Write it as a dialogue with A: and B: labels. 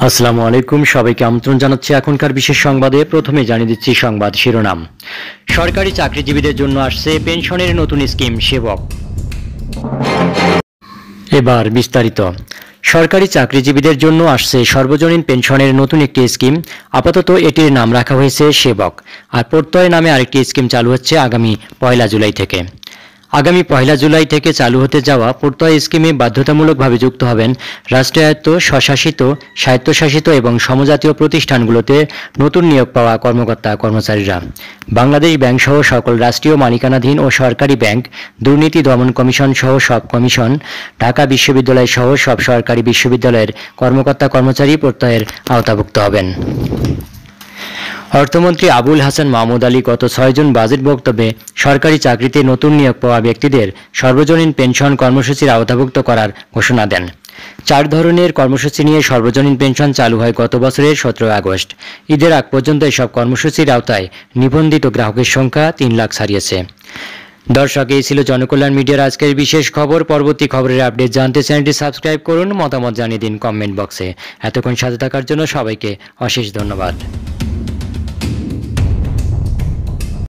A: আসসালামু আলাইকুম, সবাইকে আমন্ত্রণ জানাচ্ছি এখনকার বিশেষ সংবাদে। প্রথমে জানিয়ে দিচ্ছি সংবাদ শিরোনাম। সরকারি চাকরিজীবীদের জন্য আসছে পেনশনের নতুন স্কিম সেবক। এবার বিস্তারিত। সরকারি চাকরিজীবীদের জন্য আসছে সর্বজনীন পেনশনের নতুন একটি স্কিম। আপাতত এটির নাম রাখা হয়েছে সেবক, আর প্রত্যয় নামে আরেকটি স্কিম চালু হচ্ছে আগামী 1 জুলাই থেকে। আগামী 1 জুলাই থেকে চালু হতে যাওয়া প্রত্যয় স্কিমে বাধ্যতামূলকভাবে যুক্ত হবেন রাষ্ট্রায়ত্ত, স্বশাসিত, স্বায়ত্তশাসিত এবং সমজাতীয় প্রতিষ্ঠানগুলোতে নতুন নিয়োগ পাওয়া কর্মকর্তা কর্মচারীরা। বাংলাদেশ ব্যাংক সহ সকল রাষ্ট্রীয় মালিকানাধীন ও সরকারি ব্যাংক, দুর্নীতি দমন কমিশন সহ সব কমিশন, ঢাকা বিশ্ববিদ্যালয় সহ সব সরকারি বিশ্ববিদ্যালয়ের কর্মকর্তা কর্মচারী প্রত্যয়ের আওতাভুক্ত হবেন। অর্থমন্ত্রী আবুল হাসান মাহমুদ আলী গত 6 জুন বাজেট বক্তব্যে সরকারি চাকরিতে নতুন নিয়োগ পাওয়া ব্যক্তিদের সর্বজনীন পেনশন কর্মসূচির আওতাভুক্ত করার ঘোষণা দেন। 4 ধরনের কর্মসূচি নিয়ে সর্বজনীন পেনশন চালু হয় গত বছরের 17 আগস্ট। ঈদের আগ পর্যন্ত এসব কর্মসূচির আওতায় নিবন্ধিত গ্রাহকের সংখ্যা 3 লাখ ছাড়িয়েছে। দর্শক, এই ছিল জনকল্যাণ মিডিয়ার আজকের বিশেষ খবর। পরবর্তী খবরের আপডেট জানতে চ্যানেলটি সাবস্ক্রাইব করুন, মতামত জানিয়ে দিন কমেন্ট বক্সে। এতক্ষণ সাথে থাকার জন্য সবাইকে অশেষ ধন্যবাদ।